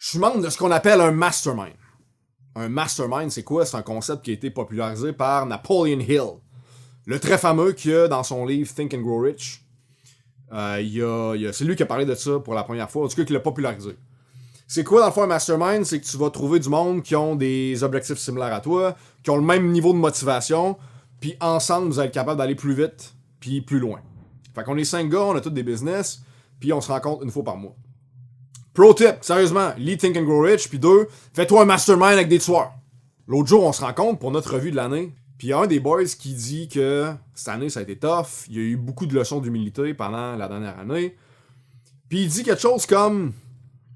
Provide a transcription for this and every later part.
Je suis membre de ce qu'on appelle un mastermind. Un mastermind, c'est quoi? C'est un concept qui a été popularisé par Napoleon Hill. Le très fameux qui a, dans son livre Think and Grow Rich, c'est lui qui a parlé de ça pour la première fois, en tout cas qui l'a popularisé. C'est quoi dans le fond un mastermind? C'est que tu vas trouver du monde qui ont des objectifs similaires à toi, qui ont le même niveau de motivation, puis ensemble vous allez être capable d'aller plus vite, puis plus loin. Fait qu'on est 5 gars, on a tous des business, puis on se rencontre une fois par mois. Pro tip, sérieusement, lis Think and Grow Rich, puis 2, fais-toi un mastermind avec des tueurs. L'autre jour, on se rencontre pour notre revue de l'année, puis il y a un des boys qui dit que cette année, ça a été tough, il y a eu beaucoup de leçons d'humilité pendant la dernière année, puis il dit quelque chose comme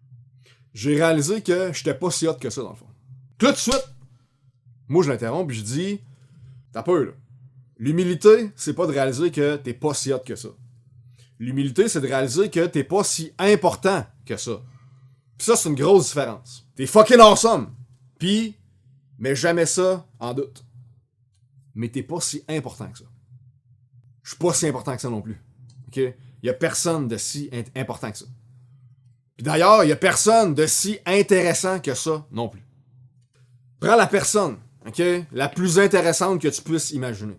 « J'ai réalisé que j'étais pas si hot que ça, dans le fond. » Puis là, tout de suite, moi, je l'interromps, puis je dis « T'as peur, là. L'humilité, c'est pas de réaliser que t'es pas si hot que ça. L'humilité, c'est de réaliser que t'es pas si important que ça. Pis ça, c'est une grosse différence. T'es fucking awesome. Pis, mets jamais ça en doute. Mais t'es pas si important que ça. Je suis pas si important que ça non plus. OK? Y a personne de si important que ça. Pis d'ailleurs, y a personne de si intéressant que ça non plus. Prends la personne, OK? La plus intéressante que tu puisses imaginer.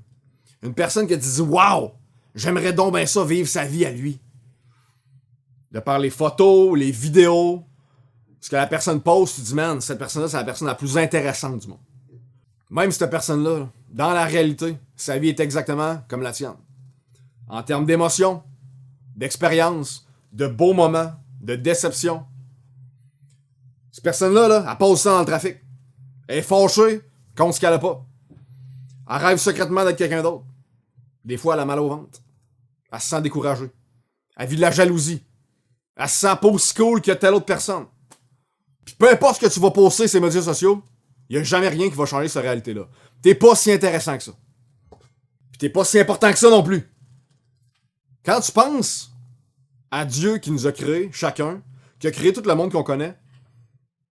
Une personne qui te dit « Wow! J'aimerais donc bien ça vivre sa vie à lui. » De par les photos, les vidéos, ce que la personne poste, tu dis « Man, cette personne-là, c'est la personne la plus intéressante du monde. » Même cette personne-là, dans la réalité, sa vie est exactement comme la tienne. En termes d'émotions, d'expérience, de beaux moments, de déception. Cette personne-là, elle pose ça dans le trafic. Elle est fâchée contre ce qu'elle a pas. Elle rêve secrètement d'être quelqu'un d'autre. Des fois, elle a mal au ventre. Elle se sent découragée. Elle vit de la jalousie. Elle se sent pas aussi cool que telle autre personne. Puis peu importe ce que tu vas poster sur les médias sociaux, il y a jamais rien qui va changer cette réalité-là. T'es pas si intéressant que ça. Puis t'es pas si important que ça non plus. Quand tu penses à Dieu qui nous a créés, chacun, qui a créé tout le monde qu'on connaît,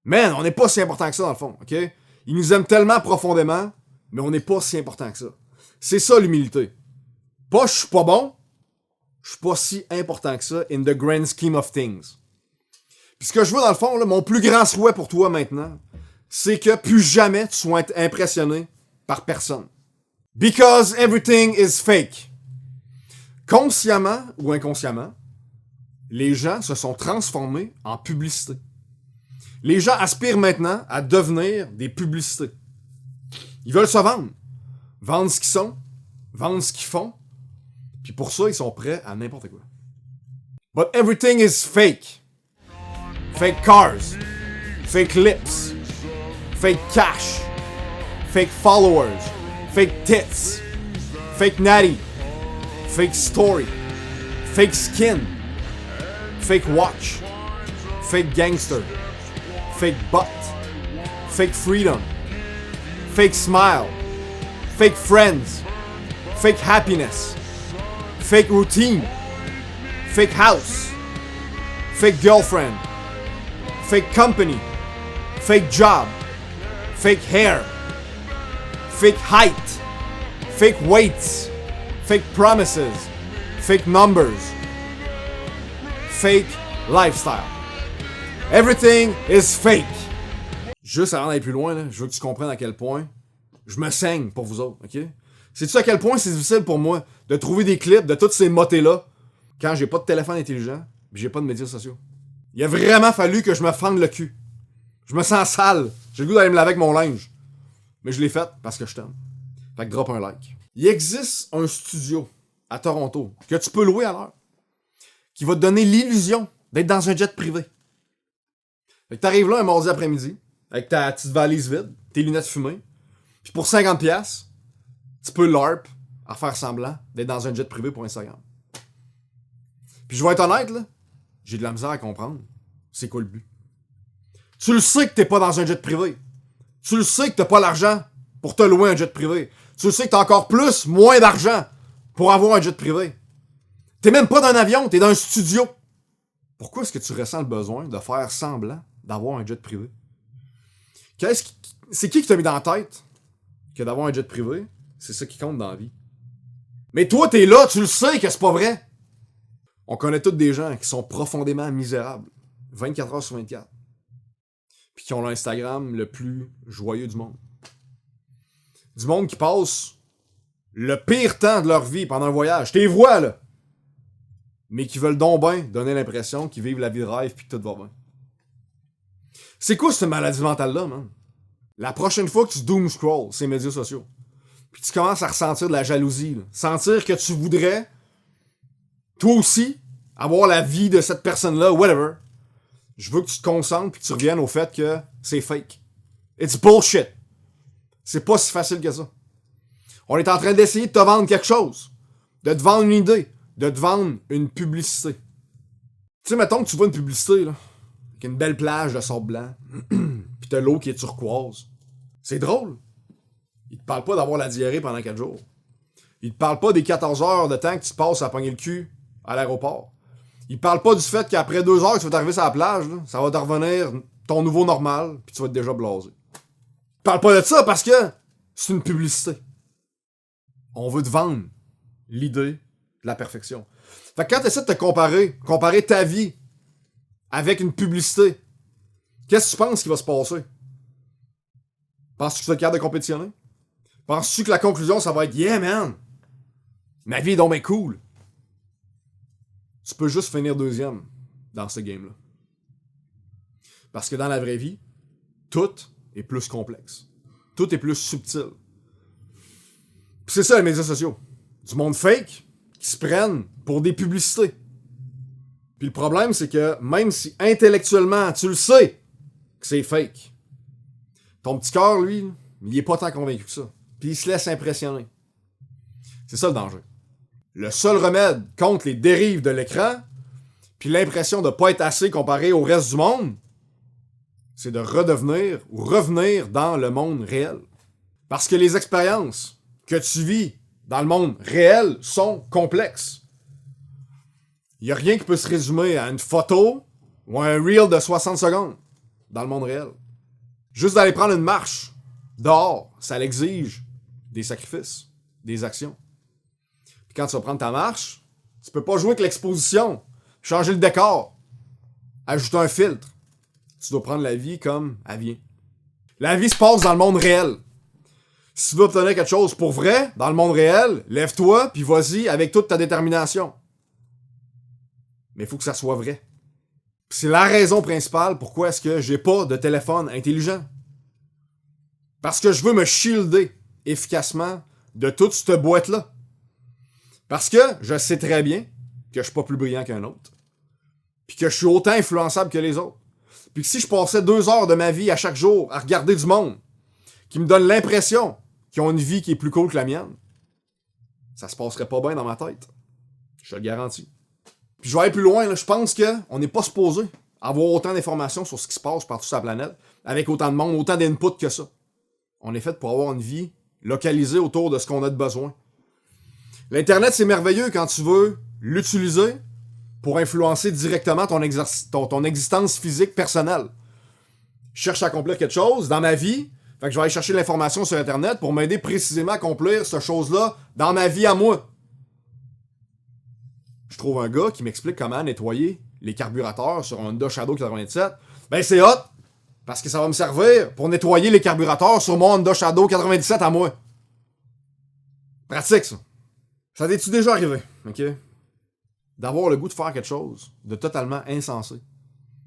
man, on n'est pas si important que ça dans le fond, ok? Il nous aime tellement profondément, mais on n'est pas si important que ça. C'est ça l'humilité. Pas je suis pas bon, je suis pas si important que ça in the grand scheme of things. Puis ce que je veux dans le fond, là, mon plus grand souhait pour toi maintenant, c'est que plus jamais tu sois impressionné par personne. Because everything is fake. Consciemment ou inconsciemment, les gens se sont transformés en publicité. Les gens aspirent maintenant à devenir des publicités. Ils veulent se vendre. Vendre ce qu'ils sont, vendre ce qu'ils font, puis pour ça, ils sont prêts à n'importe quoi. But everything is fake. Fake cars, fake lips, fake cash, fake followers, fake tits, fake natty, fake story, fake skin, fake watch, fake gangster, fake butt, fake freedom, fake smile, fake friends, fake happiness, fake routine, fake house, fake girlfriend, fake company, fake job, fake hair, fake height, fake weights, fake promises, fake numbers, fake lifestyle. Everything is fake. Juste avant d'aller plus loin, là, je veux que tu comprennes à quel point je me saigne pour vous autres, ok? Sais-tu à quel point c'est difficile pour moi de trouver des clips de toutes ces motés-là quand j'ai pas de téléphone intelligent et j'ai pas de médias sociaux? Il a vraiment fallu que je me fende le cul. Je me sens sale. J'ai le goût d'aller me laver avec mon linge. Mais je l'ai fait parce que je t'aime. Fait que drop un like. Il existe un studio à Toronto que tu peux louer à l'heure qui va te donner l'illusion d'être dans un jet privé. Fait que t'arrives là un mardi après-midi avec ta petite valise vide, tes lunettes fumées, puis pour 50$, tu peux LARP à faire semblant d'être dans un jet privé pour Instagram. Puis je vais être honnête, là, j'ai de la misère à comprendre. C'est quoi le but? Tu le sais que t'es pas dans un jet privé. Tu le sais que t'as pas l'argent pour te louer un jet privé. Tu le sais que t'as encore moins d'argent pour avoir un jet privé. T'es même pas dans un avion, t'es dans un studio. Pourquoi est-ce que tu ressens le besoin de faire semblant d'avoir un jet privé? C'est qui t'a mis dans la tête que d'avoir un jet privé, c'est ça qui compte dans la vie? Mais toi, t'es là, tu le sais que c'est pas vrai. On connaît tous des gens qui sont profondément misérables. 24 heures sur 24. qui ont l'Instagram le plus joyeux du monde. Du monde qui passe le pire temps de leur vie pendant un voyage. T'es vois, là! Mais qui veulent donc bien donner l'impression qu'ils vivent la vie de rêve pis que tout va bien. C'est quoi cette maladie mentale-là, man? La prochaine fois que tu doom scroll ces médias sociaux, puis tu commences à ressentir de la jalousie, là, sentir que tu voudrais, toi aussi, avoir la vie de cette personne-là, whatever, je veux que tu te concentres puis que tu reviennes au fait que c'est fake. It's bullshit. C'est pas si facile que ça. On est en train d'essayer de te vendre quelque chose, de te vendre une idée, de te vendre une publicité. Tu sais, mettons que tu vois une publicité, là, avec une belle plage de sable blanc, pis t'as l'eau qui est turquoise. C'est drôle. Il te parle pas d'avoir la diarrhée pendant 4 jours. Il te parle pas des 14 heures de temps que tu passes à pogner le cul à l'aéroport. Il parle pas du fait qu'après 2 heures que tu vas t'arriver sur la plage, là, ça va te revenir ton nouveau normal, pis tu vas être déjà blasé. Il parle pas de ça parce que c'est une publicité. On veut te vendre l'idée de la perfection. Fait que quand tu essaies de te comparer ta vie avec une publicité, qu'est-ce que tu penses qui va se passer? Penses-tu que tu vas être capable de compétitionner? Penses-tu que la conclusion, ça va être « Yeah, man! Ma vie est donc bien cool! » Tu peux juste finir deuxième dans ce game-là. Parce que dans la vraie vie, tout est plus complexe. Tout est plus subtil. Puis c'est ça les médias sociaux. Du monde fake qui se prennent pour des publicités. Puis le problème, c'est que même si intellectuellement, tu le sais que c'est fake, ton petit cœur, lui, il est pas tant convaincu que ça. Puis il se laisse impressionner. C'est ça le danger. Le seul remède contre les dérives de l'écran, puis l'impression de pas être assez comparé au reste du monde, c'est de redevenir ou revenir dans le monde réel. Parce que les expériences que tu vis dans le monde réel sont complexes. Il n'y a rien qui peut se résumer à une photo ou à un reel de 60 secondes dans le monde réel. Juste d'aller prendre une marche dehors, ça l'exige des sacrifices, des actions. Puis quand tu vas prendre ta marche, tu peux pas jouer avec l'exposition, changer le décor, ajouter un filtre. Tu dois prendre la vie comme elle vient. La vie se passe dans le monde réel. Si tu veux obtenir quelque chose pour vrai, dans le monde réel, lève-toi puis vas-y avec toute ta détermination. Mais il faut que ça soit vrai. Puis c'est la raison principale pourquoi est-ce que j'ai pas de téléphone intelligent. Parce que je veux me shielder efficacement de toute cette boîte-là. Parce que je sais très bien que je suis pas plus brillant qu'un autre. Puis que je suis autant influençable que les autres. Puis que si je passais 2 heures de ma vie à chaque jour à regarder du monde qui me donne l'impression qu'ils ont une vie qui est plus cool que la mienne, ça se passerait pas bien dans ma tête. Je te le garantis. Puis je vais aller plus loin, là. Je pense qu'on n'est pas supposé avoir autant d'informations sur ce qui se passe partout sur la planète, avec autant de monde, autant d'input que ça. On est fait pour avoir une vie localisée autour de ce qu'on a de besoin. L'Internet, c'est merveilleux quand tu veux l'utiliser pour influencer directement ton existence physique personnelle. Je cherche à accomplir quelque chose dans ma vie, fait que je vais aller chercher l'information sur Internet pour m'aider précisément à accomplir cette chose-là dans ma vie à moi. Je trouve un gars qui m'explique comment nettoyer les carburateurs sur un Honda Shadow 97. Ben c'est hot! Parce que ça va me servir pour nettoyer les carburateurs sur mon Honda Shadow 97 à moi. Pratique, ça. Ça t'es-tu déjà arrivé, ok? D'avoir le goût de faire quelque chose de totalement insensé.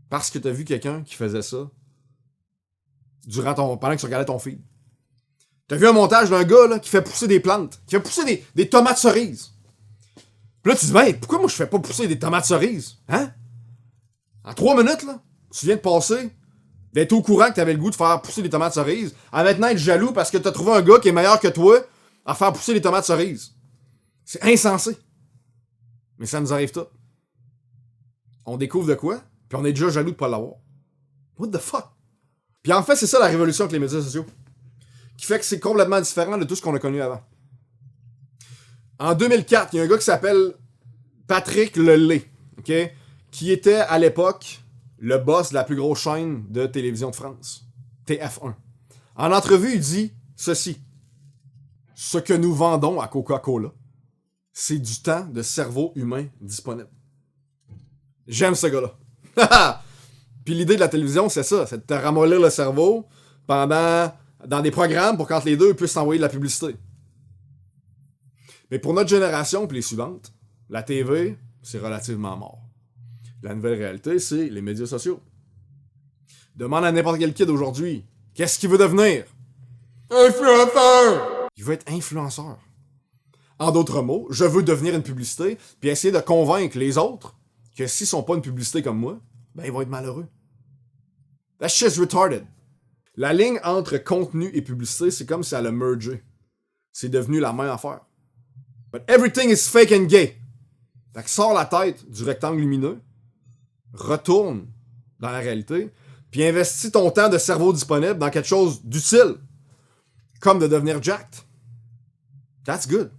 Parce que t'as vu quelqu'un qui faisait ça pendant que tu regardais ton feed. T'as vu un montage d'un gars là, qui fait pousser des plantes, qui fait pousser des tomates cerises. Puis là, tu te dis, ben, pourquoi moi je fais pas pousser des tomates cerises? Hein? En 3 minutes, là, tu viens de passer d'être au courant que t'avais le goût de faire pousser des tomates cerises à maintenant être jaloux parce que t'as trouvé un gars qui est meilleur que toi à faire pousser des tomates cerises. C'est insensé. Mais ça nous arrive tout. On découvre de quoi, puis on est déjà jaloux de pas l'avoir. What the fuck? Puis en fait, c'est ça la révolution avec les médias sociaux. Qui fait que c'est complètement différent de tout ce qu'on a connu avant. En 2004, il y a un gars qui s'appelle Patrick Lelay, ok, qui était à l'époque le boss de la plus grosse chaîne de télévision de France, TF1. En entrevue, il dit ceci. Ce que nous vendons à Coca-Cola, c'est du temps de cerveau humain disponible. J'aime ce gars-là. Puis l'idée de la télévision, c'est ça, c'est de te ramollir le cerveau dans des programmes pour quand les deux puissent t'envoyer de la publicité. Mais pour notre génération puis les suivantes, la TV, c'est relativement mort. La nouvelle réalité, c'est les médias sociaux. Demande à n'importe quel kid aujourd'hui, qu'est-ce qu'il veut devenir? Influenceur! Il veut être influenceur. En d'autres mots, je veux devenir une publicité, puis essayer de convaincre les autres que s'ils sont pas une publicité comme moi, ben ils vont être malheureux. That shit's retarded. La ligne entre contenu et publicité, c'est comme si elle a mergé. C'est devenu la même affaire. But everything is fake and gay. Fait que sors la tête du rectangle lumineux, retourne dans la réalité, puis investis ton temps de cerveau disponible dans quelque chose d'utile, comme de devenir jacked. That's good.